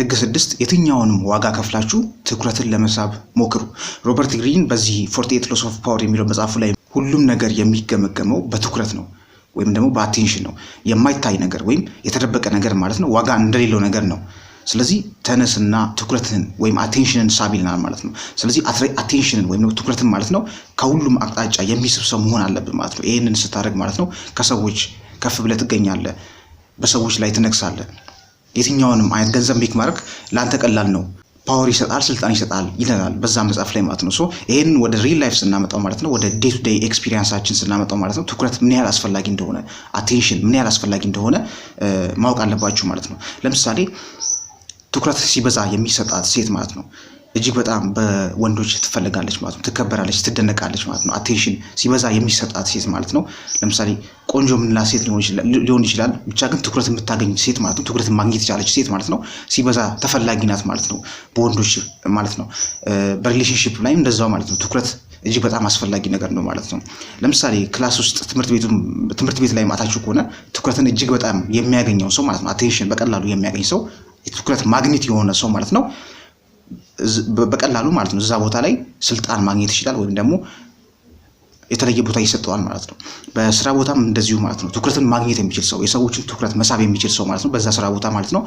ህግ 6 የትኛውንም ዋጋ ከፍላችሁ ትኩረትን ለመሳብ ሞክሩ። ሮበርት ግሪን በዚህ 48 Laws of Power የሚለው መጽሐፉ ላይ ሁሉም ነገር የሚገመገመው በትኩረት ነው ወይም ደግሞ በአቴንሽን ነው። የማይታይ ነገር ወይም የተደበቀ ነገር ማለት ነው ዋጋ እንደሌለው ነገር ነው። ስለዚህ ተነስና ትኩረትን ወይም አቴንሽንን ሳብ ይለናል ማለት ነው። ስለዚህ አቴንሽንን ወይም ትኩረትን ማለት ነው ከሁሉም አቅጣጫ የሚስብ ሰው መሆን አለብን ማለት ነው። ይሄንን ስታደርግ ማለት ነው ከሰዎች ከፍ ብለህ ትገኛለህ፣ በሰዎች ላይ ትነግሳለህ። የትኛውንም አይነት ገንዘብ ሜክ ማድረግ ለአንተ ቀላል ነው። ፓወር ይሰጣል፣ ስልጣን ይሰጣል ይለናል በዛ መጽሐፍ ላይ ማለት ነው። ሶ ይሄንን ወደ ሪል ላይፍ ስናመጣው ማለት ነው ወደ ዴይ ቱ ዴይ ኤክስፒሪየንሳችን ስናመጣው ማለት ነው ትኩረት ምን ያህል አስፈላጊ እንደሆነ፣ አቴንሽን ምን ያህል አስፈላጊ እንደሆነ ማወቅ አለባችሁ ማለት ነው። ለምሳሌ ትኩረት ሲበዛ የሚሰጣት ሴት ማለት ነው እጅግ በጣም በወንዶች ትፈልጋለች ማለት ነው፣ ትከበራለች፣ ትደነቃለች ማለት ነው። አቴንሽን ሲበዛ የሚሰጣት ሴት ማለት ነው። ለምሳሌ ቆንጆ ምንላ ሴት ሊሆን ይችላል፣ ብቻ ግን ትኩረት የምታገኝ ሴት ማለት ነው፣ ትኩረት ማግኘት የቻለች ሴት ማለት ነው ሲበዛ ተፈላጊ ናት ማለት ነው በወንዶች ማለት ነው። በሪሌሽንሺፕ ላይም እንደዛው ማለት ነው ትኩረት እጅግ በጣም አስፈላጊ ነገር ነው ማለት ነው። ለምሳሌ ክላስ ውስጥ ትምህርት ቤት ላይ ማታችሁ ከሆነ ትኩረትን እጅግ በጣም የሚያገኘው ሰው ማለት ነው፣ አቴንሽን በቀላሉ የሚያገኝ ሰው፣ ትኩረት ማግኘት የሆነ ሰው ማለት ነው በቀላሉ ማለት ነው እዛ ቦታ ላይ ስልጣን ማግኘት ይችላል ወይም ደግሞ የተለየ ቦታ ይሰጠዋል ማለት ነው። በስራ ቦታም እንደዚሁ ማለት ነው ትኩረትን ማግኘት የሚችል ሰው፣ የሰዎችን ትኩረት መሳብ የሚችል ሰው ማለት ነው በዛ ስራ ቦታ ማለት ነው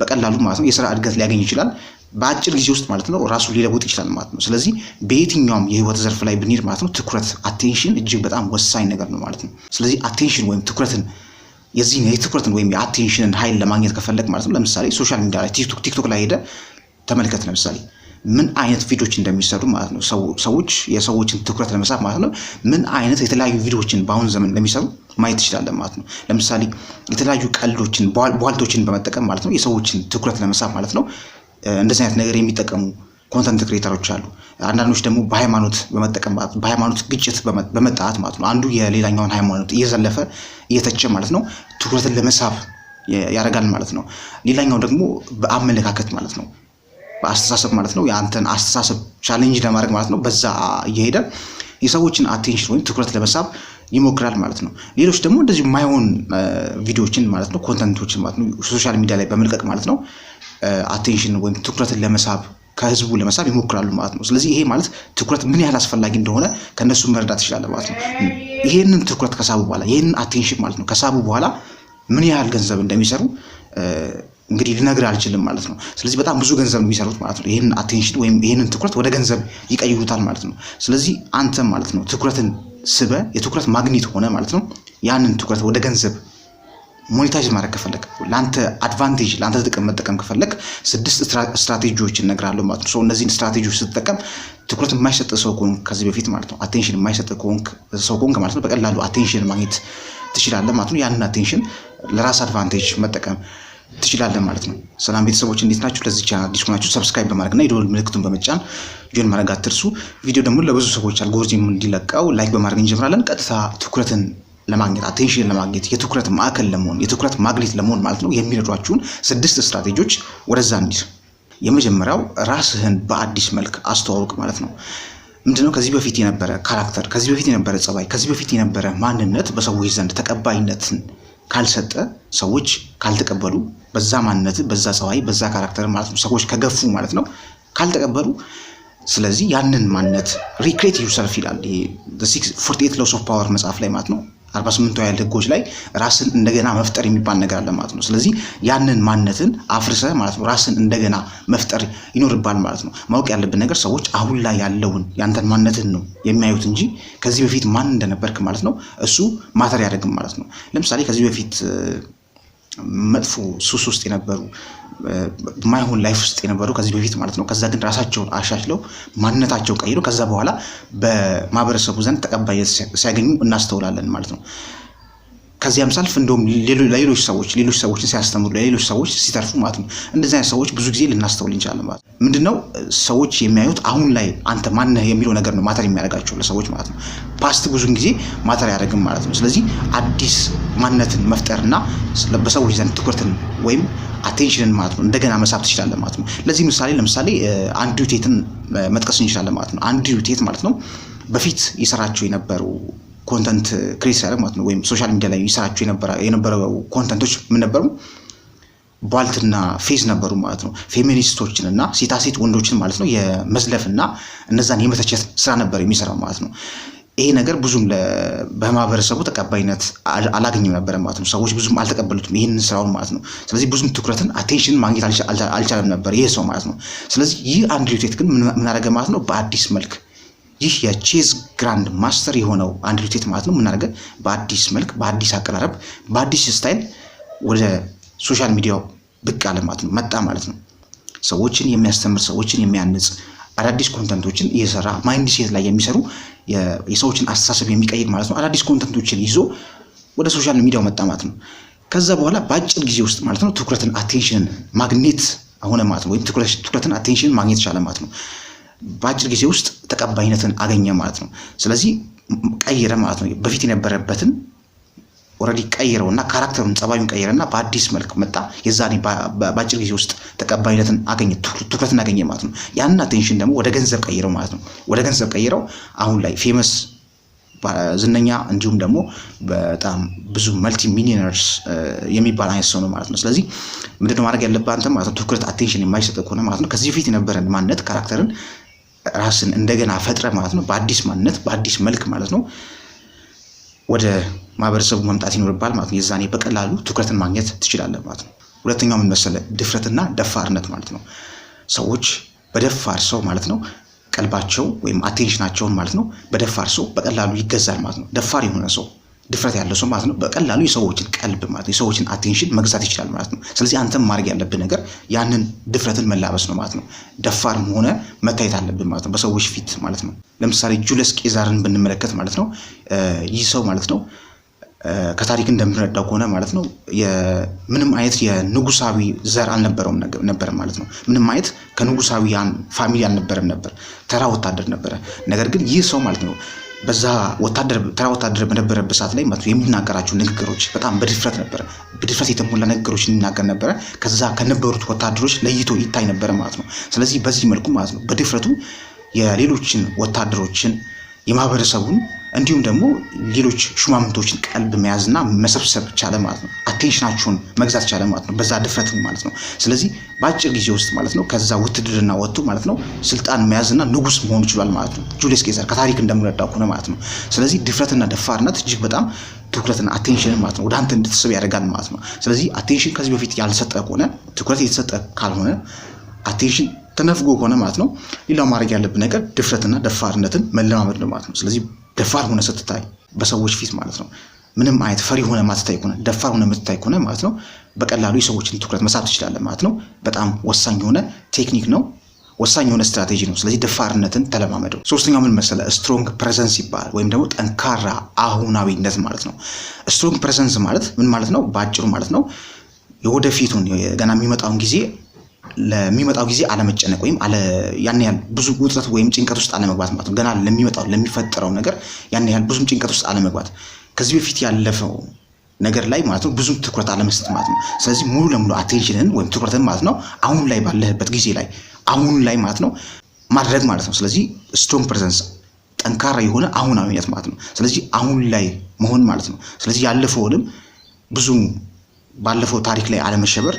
በቀላሉ ማለት ነው የስራ እድገት ሊያገኝ ይችላል። በአጭር ጊዜ ውስጥ ማለት ነው ራሱ ሊለውጥ ይችላል ማለት ነው። ስለዚህ በየትኛውም የህይወት ዘርፍ ላይ ብንሄድ ማለት ነው ትኩረት አቴንሽን እጅግ በጣም ወሳኝ ነገር ነው ማለት ነው። ስለዚህ አቴንሽን ወይም ትኩረትን የትኩረትን ወይም የአቴንሽንን ኃይል ለማግኘት ከፈለግ ማለት ነው ለምሳሌ ሶሻል ሚዲያ ላይ ቲክቶክ ላይ ሄደ ተመልከት። ለምሳሌ ምን አይነት ቪዲዮዎች እንደሚሰሩ ማለት ነው ሰዎች የሰዎችን ትኩረት ለመሳብ ማለት ነው ምን አይነት የተለያዩ ቪዲዮዎችን በአሁን ዘመን እንደሚሰሩ ማየት ትችላለህ ማለት ነው። ለምሳሌ የተለያዩ ቀልዶችን ቧልቶችን በመጠቀም ማለት ነው የሰዎችን ትኩረት ለመሳብ ማለት ነው እንደዚህ አይነት ነገር የሚጠቀሙ ኮንተንት ክሬተሮች አሉ። አንዳንዶች ደግሞ በሃይማኖት በመጠቀም ማለት ነው በሃይማኖት ግጭት በመጣት ማለት ነው አንዱ የሌላኛውን ሃይማኖት እየዘለፈ እየተቸ ማለት ነው ትኩረትን ለመሳብ ያደርጋል ማለት ነው። ሌላኛው ደግሞ በአመለካከት ማለት ነው በአስተሳሰብ ማለት ነው የአንተን አስተሳሰብ ቻሌንጅ ለማድረግ ማለት ነው በዛ እየሄደ የሰዎችን አቴንሽን ወይም ትኩረት ለመሳብ ይሞክራል ማለት ነው። ሌሎች ደግሞ እንደዚህ የማይሆን ቪዲዮዎችን ማለት ነው ኮንተንቶችን ማለት ነው ሶሻል ሚዲያ ላይ በመልቀቅ ማለት ነው አቴንሽን ወይም ትኩረትን ለመሳብ ከህዝቡ ለመሳብ ይሞክራሉ ማለት ነው። ስለዚህ ይሄ ማለት ትኩረት ምን ያህል አስፈላጊ እንደሆነ ከነሱ መረዳት ይችላል ማለት ነው። ይሄንን ትኩረት ከሳቡ በኋላ ይሄንን አቴንሽን ማለት ነው ከሳቡ በኋላ ምን ያህል ገንዘብ እንደሚሰሩ እንግዲህ ልነግር አልችልም ማለት ነው። ስለዚህ በጣም ብዙ ገንዘብ የሚሰሩት ማለት ነው ይሄንን አቴንሽን ወይም ይሄንን ትኩረት ወደ ገንዘብ ይቀይሩታል ማለት ነው። ስለዚህ አንተ ማለት ነው ትኩረትን ስበ የትኩረት ማግኔት ሆነ ማለት ነው ያንን ትኩረት ወደ ገንዘብ ሞኔታይዝ ማድረግ ከፈለክ ለአንተ አድቫንቴጅ ለአንተ ጥቅም መጠቀም ከፈለክ 6 ስትራቴጂዎችን እነግራለሁ ማለት ነው። እነዚህን ስትራቴጂዎች ስትጠቀም ትኩረት የማይሰጥ ሰው ከሆንክ ከዚህ በፊት ማለት ነው አቴንሽን የማይሰጥ ሰው ከሆንክ ማለት ነው በቀላሉ አቴንሽን ማግኘት ትችላለህ ማለት ነው። ያንን አቴንሽን ለራስ አድቫንቴጅ መጠቀም ትችላለህ ማለት ነው። ሰላም ቤተሰቦች እንዴት ናችሁ? ለዚህ ቻናል አዲስ ሆናችሁ ሰብስክራይብ በማድረግና የደወል ምልክቱን በመጫን ጆይን ማድረግ አትርሱ። ቪዲዮ ደግሞ ለብዙ ሰዎች አልጎሪዝም እንዲለቀው ላይክ በማድረግ እንጀምራለን። ቀጥታ ትኩረትን ለማግኘት አቴንሽን ለማግኘት የትኩረት ማዕከል ለመሆን የትኩረት ማግኔት ለመሆን ማለት ነው የሚረዷችሁን 6 ስትራቴጂዎች ወደዛ እንሂድ። የመጀመሪያው ራስህን በአዲስ መልክ አስተዋውቅ ማለት ነው። ምንድነው? ከዚህ በፊት የነበረ ካራክተር፣ ከዚህ በፊት የነበረ ጸባይ፣ ከዚህ በፊት የነበረ ማንነት በሰዎች ዘንድ ተቀባይነትን ካልሰጠ ሰዎች ካልተቀበሉ በዛ ማንነት በዛ ጸባይ በዛ ካራክተር ማለት ነው ሰዎች ከገፉ ማለት ነው ካልተቀበሉ ስለዚህ ያንን ማንነት ሪክሬት ዩርሰልፍ ይላል ይሄ 48 Laws of Power መጽሐፍ ላይ ማለት ነው 48 ያህል ህጎች ላይ ራስን እንደገና መፍጠር የሚባል ነገር አለ ማለት ነው። ስለዚህ ያንን ማንነትን አፍርሰ ማለት ነው ራስን እንደገና መፍጠር ይኖርባል ማለት ነው። ማወቅ ያለብን ነገር ሰዎች አሁን ላይ ያለውን ያንተን ማንነትን ነው የሚያዩት እንጂ ከዚህ በፊት ማን እንደነበርክ ማለት ነው እሱ ማተር ያደርግም ማለት ነው። ለምሳሌ ከዚህ በፊት መጥፎ ሱስ ውስጥ የነበሩ ማይሆን ላይፍ ውስጥ የነበሩ ከዚህ በፊት ማለት ነው ከዛ ግን ራሳቸውን አሻሽለው ማንነታቸው ቀይሮ ከዛ በኋላ በማህበረሰቡ ዘንድ ተቀባይነት ሲያገኙ እናስተውላለን ማለት ነው። ከዚያም ሳልፍ እንደውም ሌሎች ሰዎችን ሲያስተምሩ ሌሎች ሰዎች ሲተርፉ ማለት ነው እንደዚህ አይነት ሰዎች ብዙ ጊዜ ልናስተውል እንችላለን ማለት ነው። ምንድነው ሰዎች የሚያዩት አሁን ላይ አንተ ማን ነህ የሚለው ነገር ነው ማተር የሚያደርጋቸው ለሰዎች ማለት ነው። ፓስት ብዙን ጊዜ ማተር ያደርግም ማለት ነው። ስለዚህ አዲስ ማንነትን መፍጠርና በሰዎች ዘንድ ትኩረትን ወይም አቴንሽንን ማለት ነው እንደገና መሳብ ትችላለህ ማለት ነው። ለዚህ ለምሳሌ አንድሪው ቴትን መጥቀስ እንችላለን ማለት ነው። አንድሪው ቴት ማለት ነው በፊት ይሰራቸው የነበሩ ኮንተንት ክሬት ያደርግ ማለት ነው ወይም ሶሻል ሚዲያ ላይ ይሰራቸው የነበረው ኮንተንቶች ምን ነበሩ? ቧልትና ፌዝ ነበሩ ማለት ነው። ፌሚኒስቶችንና ሴታሴት ወንዶችን ማለት ነው የመዝለፍና እነዛን የመተቸት ስራ ነበር የሚሰራው ማለት ነው። ይሄ ነገር ብዙም በማህበረሰቡ ተቀባይነት አላገኘም ነበር ማለት ነው። ሰዎች ብዙም አልተቀበሉትም ይሄንን ስራውን ማለት ነው። ስለዚህ ብዙም ትኩረትን አቴንሽን ማግኘት አልቻለም ነበር ይሄ ሰው ማለት ነው። ስለዚህ ይህ አንድሪው ቴት ግን ምን አደረገ ማለት ነው? በአዲስ መልክ ይህ የቼዝ ግራንድ ማስተር የሆነው አንድሪው ቴት ማለት ነው ምን አደረገ? በአዲስ መልክ፣ በአዲስ አቀራረብ፣ በአዲስ ስታይል ወደ ሶሻል ሚዲያው ብቅ አለ ማለት ነው፣ መጣ ማለት ነው። ሰዎችን የሚያስተምር ሰዎችን የሚያንጽ አዳዲስ ኮንተንቶችን እየሰራ ማይንድ ሴት ላይ የሚሰሩ የሰዎችን አስተሳሰብ የሚቀይር ማለት ነው አዳዲስ ኮንተንቶችን ይዞ ወደ ሶሻል ሚዲያው መጣ ማለት ነው። ከዛ በኋላ በአጭር ጊዜ ውስጥ ማለት ነው ትኩረትን አቴንሽንን ማግኘት ሆነ ማለት ነው። ወይም ትኩረትን አቴንሽንን ማግኘት ቻለ ማለት ነው። በአጭር ጊዜ ውስጥ ተቀባይነትን አገኘ ማለት ነው። ስለዚህ ቀይረ ማለት ነው። በፊት የነበረበትን ኦልሬዲ ቀይረውና ካራክተሩን ጸባዩን ቀይረና በአዲስ መልክ መጣ። የዛኔ በአጭር ጊዜ ውስጥ ተቀባይነትን አገኘ፣ ትኩረትን አገኘ ማለት ነው። ያንን አቴንሽን ደግሞ ወደ ገንዘብ ቀይረው ማለት ነው። ወደ ገንዘብ ቀይረው አሁን ላይ ፌመስ ዝነኛ እንዲሁም ደግሞ በጣም ብዙ መልቲ ሚሊዮነርስ የሚባል አይነት ሰው ነው ማለት ነው። ስለዚህ ምንድነው ማድረግ ያለብህ አንተ ማለት ነው? ትኩረት አቴንሽን የማይሰጥ ከሆነ ማለት ነው ከዚህ በፊት የነበረን ማንነት ካራክተርን ራስን እንደገና ፈጥረ ማለት ነው በአዲስ ማንነት በአዲስ መልክ ማለት ነው ወደ ማህበረሰቡ መምጣት ይኖርባል ማለት ነው። የዛኔ በቀላሉ ትኩረትን ማግኘት ትችላለህ ማለት ነው። ሁለተኛው ምን መሰለህ? ድፍረትና ደፋርነት ማለት ነው። ሰዎች በደፋር ሰው ማለት ነው ቀልባቸው ወይም አቴንሽናቸውን ማለት ነው በደፋር ሰው በቀላሉ ይገዛል ማለት ነው። ደፋር የሆነ ሰው ድፍረት ያለው ሰው ማለት ነው በቀላሉ የሰዎችን ቀልብ ማለት ነው የሰዎችን አቴንሽን መግዛት ይችላል ማለት ነው። ስለዚህ አንተም ማድረግ ያለብህ ነገር ያንን ድፍረትን መላበስ ነው ማለት ነው። ደፋርም ሆነ መታየት አለብን ማለት ነው በሰዎች ፊት ማለት ነው። ለምሳሌ ጁልስ ቄዛርን ብንመለከት ማለት ነው ይህ ሰው ማለት ነው ከታሪክ እንደምንረዳው ከሆነ ማለት ነው ምንም አይነት የንጉሳዊ ዘር አልነበረውም ነበር ማለት ነው። ምንም አይነት ከንጉሳዊያን ፋሚሊ አልነበረም ነበር። ተራ ወታደር ነበረ። ነገር ግን ይህ ሰው ማለት ነው በዛ ተራ ወታደር በነበረበት ሰዓት ላይ ማለት የሚናገራቸው ንግግሮች በጣም በድፍረት ነበረ። በድፍረት የተሞላ ንግግሮች ይናገር ነበረ። ከዛ ከነበሩት ወታደሮች ለይቶ ይታይ ነበረ ማለት ነው። ስለዚህ በዚህ መልኩ ማለት ነው በድፍረቱ የሌሎችን ወታደሮችን የማህበረሰቡን እንዲሁም ደግሞ ሌሎች ሹማምንቶችን ቀልብ መያዝና መሰብሰብ ቻለ ማለት ነው። አቴንሽናቸውን መግዛት ቻለ ማለት ነው በዛ ድፍረት ማለት ነው። ስለዚህ በአጭር ጊዜ ውስጥ ማለት ነው ከዛ ውትድርና ወጥቶ ማለት ነው ስልጣን መያዝና ንጉስ መሆን ይችላል ማለት ነው ጁልስ ቄዛር ከታሪክ እንደምንረዳው ከሆነ ማለት ነው። ስለዚህ ድፍረትና ደፋርነት እጅግ በጣም ትኩረትና አቴንሽን ማለት ነው ወደ አንተ እንድትስብ ያደርጋል ማለት ነው። ስለዚህ አቴንሽን ከዚህ በፊት ያልሰጠ ከሆነ ትኩረት የተሰጠ ካልሆነ አቴንሽን ተነፍጎ ከሆነ ማለት ነው ሌላው ማድረግ ያለብን ነገር ድፍረትና ደፋርነትን መለማመድ ነው ማለት ነው። ስለዚህ ደፋር ሆነ ስትታይ በሰዎች ፊት ማለት ነው ምንም አይነት ፈሪ ሆነ ማትታይ ከሆነ ደፋር ሆነ የምትታይ ከሆነ ማለት ነው በቀላሉ የሰዎችን ትኩረት መሳብ ትችላለህ ማለት ነው። በጣም ወሳኝ የሆነ ቴክኒክ ነው፣ ወሳኝ የሆነ ስትራቴጂ ነው። ስለዚህ ደፋርነትን ተለማመደው። ሶስተኛው ምን መሰለህ? ስትሮንግ ፕሬዘንስ ይባላል ወይም ደግሞ ጠንካራ አሁናዊነት ማለት ነው። ስትሮንግ ፕሬዘንስ ማለት ምን ማለት ነው? በአጭሩ ማለት ነው የወደፊቱን ገና የሚመጣውን ጊዜ ለሚመጣው ጊዜ አለመጨነቅ ወይም ያን ያህል ብዙ ውጥረት ወይም ጭንቀት ውስጥ አለመግባት ማለት ነው። ገና ለሚፈጠረው ነገር ያን ያህል ብዙም ጭንቀት ውስጥ አለመግባት፣ ከዚህ በፊት ያለፈው ነገር ላይ ማለት ነው ብዙ ትኩረት አለመስጠት ማለት ነው። ስለዚህ ሙሉ ለሙሉ አቴንሽንን ወይም ትኩረትን ማለት ነው አሁን ላይ ባለህበት ጊዜ ላይ አሁን ላይ ማለት ነው ማድረግ ማለት ነው። ስለዚህ ስትሮንግ ፕሬዘንስ ጠንካራ የሆነ አሁናዊነት ማለት ነው። ስለዚህ አሁን ላይ መሆን ማለት ነው። ስለዚህ ያለፈውንም ብዙ ባለፈው ታሪክ ላይ አለመሸበር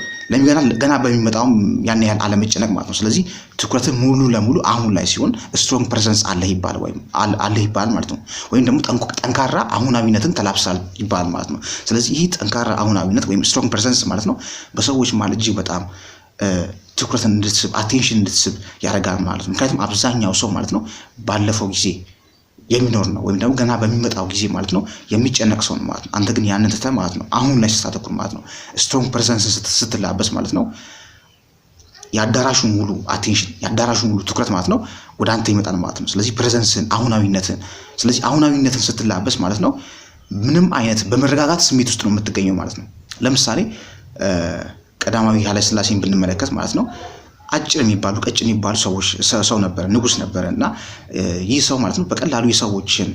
ገና በሚመጣው ያን ያህል አለመጨነቅ ማለት ነው። ስለዚህ ትኩረትን ሙሉ ለሙሉ አሁን ላይ ሲሆን ስትሮንግ ፕሬዘንስ አለህ ይባል ወይም አለህ ይባል ማለት ነው። ወይም ደግሞ ጠንካራ አሁናዊነትን ተላብሳል ይባል ማለት ነው። ስለዚህ ይህ ጠንካራ አሁናዊነት ወይም ስትሮንግ ፕሬዘንስ ማለት ነው በሰዎች ማለት እጅግ በጣም ትኩረትን እንድትስብ አቴንሽን እንድትስብ ያደርጋል ማለት ነው። ምክንያቱም አብዛኛው ሰው ማለት ነው ባለፈው ጊዜ የሚኖር ነው ወይም ደግሞ ገና በሚመጣው ጊዜ ማለት ነው የሚጨነቅ ሰው ነው ማለት ነው። አንተ ግን ያንን ትተህ ማለት ነው አሁን ላይ ስታተኩር ማለት ነው ስትሮንግ ፕሬዘንስ ስትላበስ ማለት ነው የአዳራሹን ሙሉ አቴንሽን የአዳራሹን ሙሉ ትኩረት ማለት ነው ወደ አንተ ይመጣል ማለት ነው። ስለዚህ ፕሬዘንስን አሁናዊነትን ስትላበስ ማለት ነው ምንም አይነት በመረጋጋት ስሜት ውስጥ ነው የምትገኘው ማለት ነው። ለምሳሌ ቀዳማዊ ኃይለ ሥላሴን ብንመለከት ማለት ነው አጭር የሚባሉ ቀጭን የሚባሉ ሰው ነበር፣ ንጉስ ነበር እና ይህ ሰው ማለት ነው በቀላሉ የሰዎችን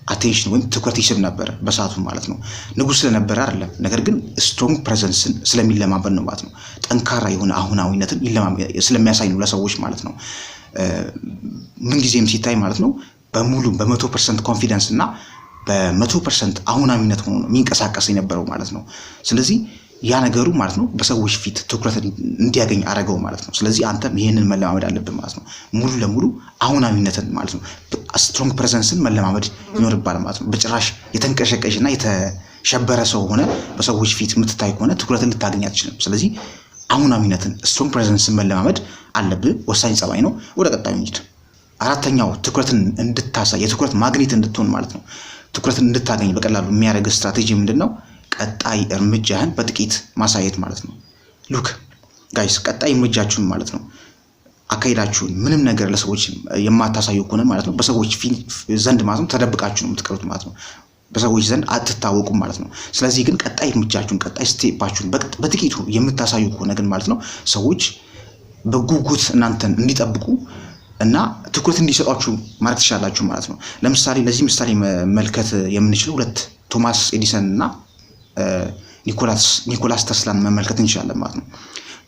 አቴንሽን ወይም ትኩረት ይስብ ነበር በሰዓቱ ማለት ነው። ንጉስ ስለነበረ አይደለም፣ ነገር ግን ስትሮንግ ፕሬዘንስን ስለሚለማመድ ነው ማለት ነው። ጠንካራ የሆነ አሁናዊነትን ስለሚያሳይ ነው ለሰዎች ማለት ነው። ምን ጊዜም ሲታይ ማለት ነው በሙሉ በ100% ኮንፊደንስ እና በ100% አሁናዊነት ሆኖ ነው የሚንቀሳቀስ የነበረው ማለት ነው። ስለዚህ ያ ነገሩ ማለት ነው በሰዎች ፊት ትኩረት እንዲያገኝ አረገው ማለት ነው። ስለዚህ አንተም ይሄንን መለማመድ አለብን ማለት ነው። ሙሉ ለሙሉ አሁናዊነትን ማለት ነው ስትሮንግ ፕሬዘንስን መለማመድ ይኖርባል ማለት ነው። በጭራሽ የተንቀሸቀሽና የተሸበረ ሰው ሆነ በሰዎች ፊት የምትታይ ከሆነ ትኩረትን ልታገኝ አትችልም። ስለዚህ አሁናዊነትን ስትሮንግ ፕሬዘንስን መለማመድ አለብህ። ወሳኝ ጸባይ ነው። ወደ ቀጣዩ እንሂድ። አራተኛው ትኩረትን እንድታሳይ የትኩረት ማግኔት እንድትሆን ማለት ነው ትኩረትን እንድታገኝ በቀላሉ የሚያደርግ ስትራቴጂ ምንድነው? ቀጣይ እርምጃህን በጥቂት ማሳየት ማለት ነው። ሉክ ጋይስ ቀጣይ እርምጃችሁን ማለት ነው አካሄዳችሁን ምንም ነገር ለሰዎች የማታሳዩ ከሆነ ማለት ነው በሰዎች ዘንድ ማለት ነው ተደብቃችሁ ነው የምትቀሩት ማለት ነው። በሰዎች ዘንድ አትታወቁም ማለት ነው። ስለዚህ ግን ቀጣይ እርምጃችሁን ቀጣይ ስቴፓችሁን በጥቂቱ የምታሳዩ ከሆነ ግን ማለት ነው ሰዎች በጉጉት እናንተን እንዲጠብቁ እና ትኩረት እንዲሰጧችሁ ማለት ትችላላችሁ ማለት ነው። ለምሳሌ ለዚህ ምሳሌ መመልከት የምንችለው ሁለት ቶማስ ኤዲሰን እና ኒኮላስ ተስላን መመልከት እንችላለን ማለት ነው።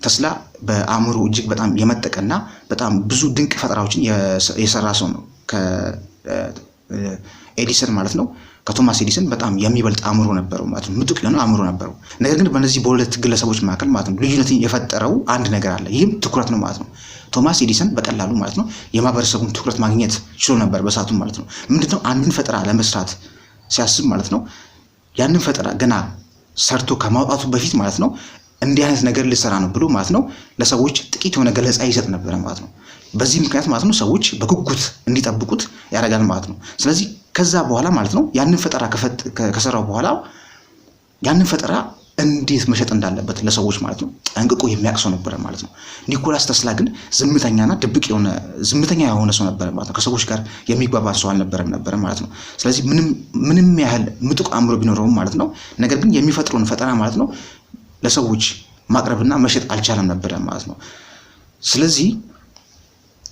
ተስላ በአእምሮ እጅግ በጣም የመጠቀና በጣም ብዙ ድንቅ ፈጠራዎችን የሰራ ሰው ነው። ከኤዲሰን ማለት ነው ከቶማስ ኤዲሰን በጣም የሚበልጥ አእምሮ ነበረው ማለት ነው። ምጡቅ የሆነ አእምሮ ነበረው። ነገር ግን በእነዚህ በሁለት ግለሰቦች መካከል ማለት ነው ልዩነትን የፈጠረው አንድ ነገር አለ። ይህም ትኩረት ነው ማለት ነው። ቶማስ ኤዲሰን በቀላሉ ማለት ነው የማህበረሰቡን ትኩረት ማግኘት ችሎ ነበር በሰዓቱ ማለት ነው። ምንድነው አንድን ፈጠራ ለመስራት ሲያስብ ማለት ነው ያንን ፈጠራ ገና ሰርቶ ከማውጣቱ በፊት ማለት ነው እንዲህ አይነት ነገር ልሰራ ነው ብሎ ማለት ነው ለሰዎች ጥቂት የሆነ ገለጻ ይሰጥ ነበር ማለት ነው። በዚህ ምክንያት ማለት ነው ሰዎች በጉጉት እንዲጠብቁት ያደርጋል ማለት ነው። ስለዚህ ከዛ በኋላ ማለት ነው ያንን ፈጠራ ከሰራው በኋላ ያንን ፈጠራ እንዴት መሸጥ እንዳለበት ለሰዎች ማለት ነው ጠንቅቆ የሚያቅሰው ነበር ማለት ነው። ኒኮላስ ተስላ ግን ዝምተኛና ድብቅ ዝምተኛ የሆነ ሰው ነበር ማለት ነው። ከሰዎች ጋር የሚግባባ ሰው አልነበረም ነበር ማለት ነው። ስለዚህ ምንም ያህል ምጡቅ አእምሮ ቢኖረውም ማለት ነው ነገር ግን የሚፈጥረውን ፈጠራ ማለት ነው ለሰዎች ማቅረብና መሸጥ አልቻለም ነበር ማለት ነው። ስለዚህ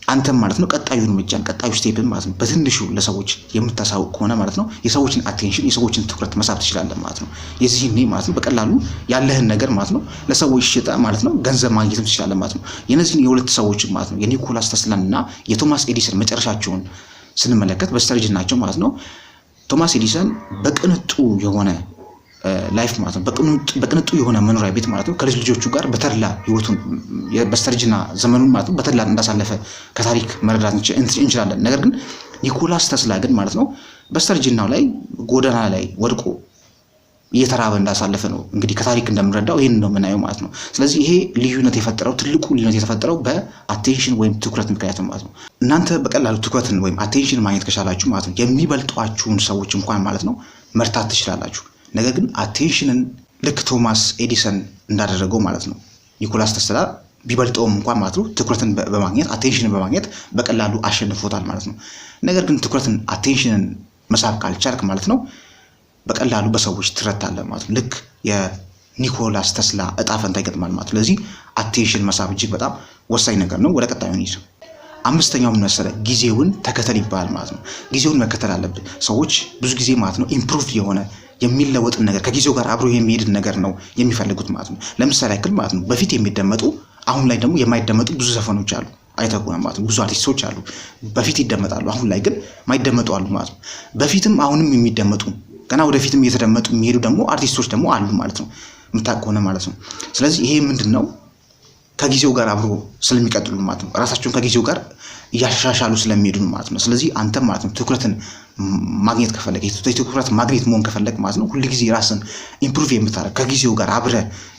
አንተም ማለት ነው ቀጣዩ እርምጃን ቀጣዩ ስቴፕን ማለት ነው በትንሹ ለሰዎች የምታሳውቅ ከሆነ ማለት ነው የሰዎችን አቴንሽን የሰዎችን ትኩረት መሳብ ትችላለህ ማለት ነው። የዚህኔ ማለት ነው በቀላሉ ያለህን ነገር ማለት ነው ለሰዎች ሽጠ ማለት ነው ገንዘብ ማግኘትም ትችላለህ ማለት ነው። የነዚህን የሁለት ሰዎች ማለት ነው የኒኮላስ ተስላን እና የቶማስ ኤዲሰን መጨረሻቸውን ስንመለከት በስተርጅናቸው ማለት ነው ቶማስ ኤዲሰን በቅንጡ የሆነ ላይፍ ማለት ነው በቅንጡ የሆነ መኖሪያ ቤት ማለት ነው ከልጅ ልጆቹ ጋር በተድላ ህይወቱን በስተርጅና ዘመኑን ማለት ነው በተድላ እንዳሳለፈ ከታሪክ መረዳት እንችላለን። ነገር ግን ኒኮላስ ተስላ ግን ማለት ነው በስተርጅናው ላይ ጎዳና ላይ ወድቆ እየተራበ እንዳሳለፈ ነው እንግዲህ ከታሪክ እንደምንረዳው ይሄን ነው የምናየው ማለት ነው። ስለዚህ ይሄ ትልቁ ልዩነት የተፈጠረው በአቴንሽን ወይም ትኩረት ምክንያት ማለት ነው። እናንተ በቀላሉ ትኩረትን ወይም አቴንሽን ማግኘት ከቻላችሁ ማለት ነው የሚበልጧችሁን ሰዎች እንኳን ማለት ነው መርታት ትችላላችሁ። ነገር ግን አቴንሽንን ልክ ቶማስ ኤዲሰን እንዳደረገው ማለት ነው ኒኮላስ ተስላ ቢበልጠውም እንኳን ማለት ነው ትኩረትን በማግኘት አቴንሽንን በማግኘት በቀላሉ አሸንፎታል ማለት ነው። ነገር ግን ትኩረትን አቴንሽንን መሳብ ካልቻልክ ማለት ነው በቀላሉ በሰዎች ትረታለህ ማለት ነው። ልክ የኒኮላስ ተስላ እጣ ፈንታ ይገጥማል ማለት ነው። ስለዚህ አቴንሽን መሳብ እጅግ በጣም ወሳኝ ነገር ነው። ወደ ቀጣዩ እንሂድ። አምስተኛው ምን መሰለህ? ጊዜውን ተከተል ይባላል ማለት ነው። ጊዜውን መከተል አለብህ። ሰዎች ብዙ ጊዜ ማለት ነው ኢምፕሩቭ የሆነ የሚለወጥን ነገር ከጊዜው ጋር አብሮ የሚሄድን ነገር ነው የሚፈልጉት ማለት ነው። ለምሳሌ ያክል ማለት ነው በፊት የሚደመጡ አሁን ላይ ደግሞ የማይደመጡ ብዙ ዘፈኖች አሉ አይተቁና ማለት ነው። ብዙ አርቲስቶች አሉ በፊት ይደመጣሉ አሁን ላይ ግን ማይደመጡ አሉ ማለት ነው። በፊትም አሁንም የሚደመጡ ገና ወደፊትም እየተደመጡ የሚሄዱ ደግሞ አርቲስቶች ደግሞ አሉ ማለት ነው የምታውቅ ከሆነ ማለት ነው። ስለዚህ ይሄ ምንድነው ከጊዜው ጋር አብሮ ስለሚቀጥሉ ማለት ነው ራሳቸውን ከጊዜው ጋር እያሻሻሉ ስለሚሄዱ ማለት ነው። ስለዚህ አንተ ማለት ነው ትኩረትን ማግኘት ከፈለክ የትኩረት ማግኔት መሆን ከፈለክ ማለት ነው ሁሉ ጊዜ ራስን ኢምፕሩቭ የምታደርግ ከጊዜው ጋር አብረ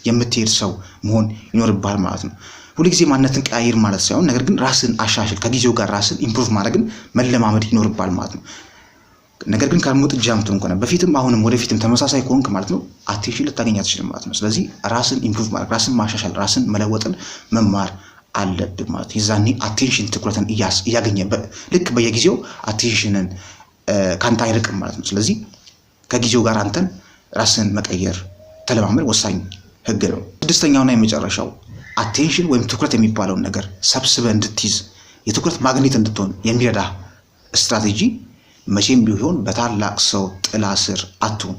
የምትሄድ ሰው መሆን ይኖርብሃል ማለት ነው። ሁሉ ጊዜ ማንነትን ቀያይር ማለት ሳይሆን ነገር ግን ራስን አሻሽል ከጊዜው ጋር ራስን ኢምፕሩቭ ማድረግን መለማመድ ይኖርብሃል ማለት ነው። ነገር ግን ካልሞት ጃምቱን እንኳን በፊትም አሁንም ወደፊትም ተመሳሳይ ከሆንክ ማለት ነው አቴንሽን ልታገኝ አትችልም ማለት ነው። ስለዚህ ራስን ኢምፕሩቭ ማድረግ ራስን ማሻሻል ራስን መለወጥን መማር አለብህ ማለት የዛኔ አቴንሽን ትኩረትን እያገኘ ልክ በየጊዜው አቴንሽንን ካንተ አይርቅም ማለት ነው። ስለዚህ ከጊዜው ጋር አንተን ራስን መቀየር ተለማመድ ወሳኝ ህግ ነው። ስድስተኛውና የመጨረሻው አቴንሽን ወይም ትኩረት የሚባለውን ነገር ሰብስበህ እንድትይዝ የትኩረት ማግኔት እንድትሆን የሚረዳ ስትራቴጂ መቼም ቢሆን በታላቅ ሰው ጥላ ስር አትሁን።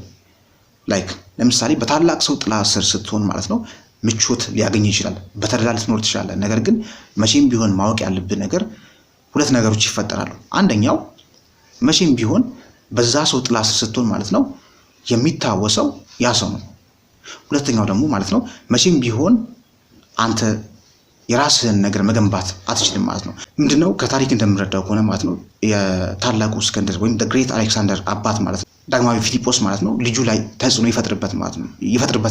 ለምሳሌ በታላቅ ሰው ጥላ ስር ስትሆን ማለት ነው ምቾት ሊያገኝ ይችላል፣ በተድላ ልትኖር ትችላለህ። ነገር ግን መቼም ቢሆን ማወቅ ያለብህ ነገር ሁለት ነገሮች ይፈጠራሉ። አንደኛው መቼም ቢሆን በዛ ሰው ጥላ ስር ስትሆን ማለት ነው የሚታወሰው ያ ሰው ነው። ሁለተኛው ደግሞ ማለት ነው መቼም ቢሆን አንተ የራስህን ነገር መገንባት አትችልም ማለት ነው። ምንድነው ከታሪክ እንደምንረዳው ከሆነ ማለት ነው የታላቁ እስክንድር ወይም ግሬት አሌክሳንደር አባት ማለት ነው ዳግማዊ ፊሊጶስ ማለት ነው ልጁ ላይ ተጽዕኖ ይፈጥርበት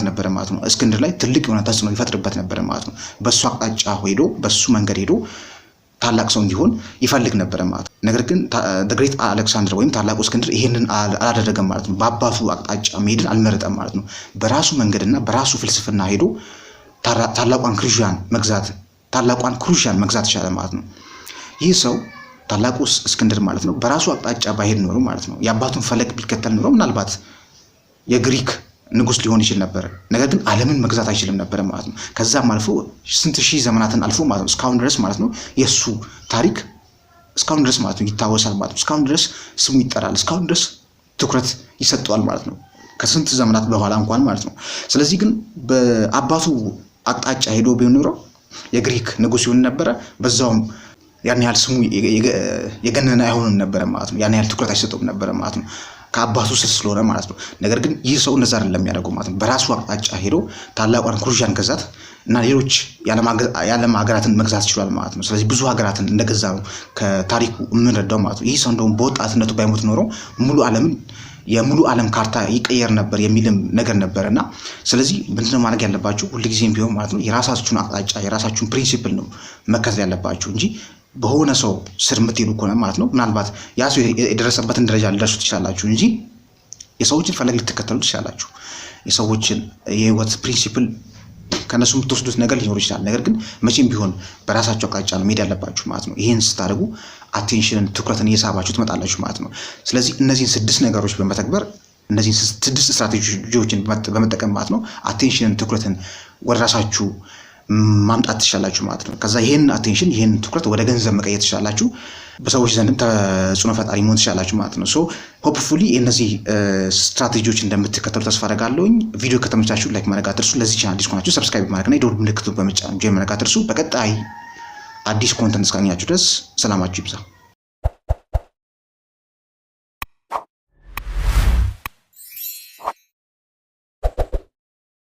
ነበር ማለት ነው። እስክንድር ላይ ትልቅ የሆነ ተጽዕኖ ይፈጥርበት ነበር ማለት ነው። በሱ አቅጣጫ ሄዶ በሱ መንገድ ሄዶ ታላቅ ሰው እንዲሆን ይፈልግ ነበር ማለት ነው። ነገር ግን ግሬት አሌክሳንደር ወይም ታላቁ እስክንድር ይሄንን አላደረገም ማለት ነው። በአባቱ አቅጣጫ መሄድን አልመረጠም ማለት ነው። በራሱ መንገድና በራሱ ፍልስፍና ሄዶ ታላቋን ክሩሽያን መግዛት ይቻለ ማለት ነው። ይህ ሰው ታላቁ እስክንድር ማለት ነው በራሱ አቅጣጫ ባይሄድ ኖሮ ማለት ነው የአባቱን ፈለግ ቢከተል ኖሮ ምናልባት የግሪክ ንጉስ ሊሆን ይችል ነበር። ነገር ግን ዓለምን መግዛት አይችልም ነበር ማለት ነው። ከዛም አልፎ ስንት ሺህ ዘመናትን አልፎ ማለት ነው እስካሁን ድረስ ማለት ነው የሱ ታሪክ እስካሁን ድረስ ማለት ነው ይታወሳል ማለት ነው። እስካሁን ድረስ ስሙ ይጠራል። እስካሁን ድረስ ትኩረት ይሰጠዋል ማለት ነው ከስንት ዘመናት በኋላ እንኳን ማለት ነው። ስለዚህ ግን በአባቱ አቅጣጫ ሄዶ ቢሆን ኖሮ የግሪክ ንጉስ ይሆን ነበር። በዛውም ያን ያህል ስሙ የገነነ አይሆንም ነበር ማለት ነው። ያን ያህል ትኩረት አይሰጠውም ነበር ማለት ነው ከአባቱ ስር ስለሆነ ማለት ነው። ነገር ግን ይህ ሰው እንደዛ አይደለም የሚያደርገው ማለት ነው። በራሱ አቅጣጫ ሄዶ ታላቋን ክሩሽያን ገዛት እና ሌሎች የዓለም ሀገራትን መግዛት ይችላል ማለት ነው። ስለዚህ ብዙ ሀገራትን እንደገዛ ነው ከታሪኩ የምንረዳው ማለት ነው። ይህ ሰው እንደውም በወጣትነቱ ባይሞት ኖሮ የሙሉ ዓለም ካርታ ይቀየር ነበር የሚልም ነገር ነበርና ስለዚህ ምንድነው ማድረግ ያለባችሁ ሁልጊዜም ቢሆን ማለት ነው የራሳችሁን አቅጣጫ የራሳችሁን ፕሪንሲፕል ነው መከተል ያለባችሁ እንጂ በሆነ ሰው ስር የምትሄዱ ከሆነ ማለት ነው ምናልባት ያ ሰው የደረሰበትን ደረጃ ልደርሱ ትችላላችሁ እንጂ የሰዎችን ፈለግ ልትከተሉ ትችላላችሁ። የሰዎችን የህይወት ፕሪንሲፕል ከነሱ የምትወስዱት ነገር ሊኖር ይችላል። ነገር ግን መቼም ቢሆን በራሳችሁ አቅጣጫ ነው መሄድ ያለባችሁ ማለት ነው። ይሄን ስታደርጉ አቴንሽንን ትኩረትን እየሳባችሁ ትመጣላችሁ ማለት ነው። ስለዚህ እነዚህን 6 ነገሮች በመተግበር እነዚህን 6 ስትራቴጂዎችን በመጠቀም ማለት ነው አቴንሽንን ትኩረትን ወደ ራሳችሁ ማምጣት ትችላላችሁ ማለት ነው። ከዛ ይሄን አቴንሽን ይሄን ትኩረት ወደ ገንዘብ መቀየር ትችላላችሁ። በሰዎች ዘንድ ተጽዕኖ ፈጣሪ መሆን ትችላላችሁ ማለት ነው። ሶ ሆፕፉሊ እነዚህ ስትራቴጂዎች እንደምትከተሉ ተስፋ አደርጋለሁኝ። ቪዲዮ ከተመቻችሁ ላይክ ማድረግ አትርሱ። ለዚህ ቻናል አዲስ ከሆናችሁ ሰብስክራይብ ማድረግና የደወል ምልክቱን በመጫን ጆይን ማድረግ አትርሱ። በቀጣይ አዲስ ኮንተንት እስካገኛችሁ ድረስ ሰላማችሁ ይብዛ።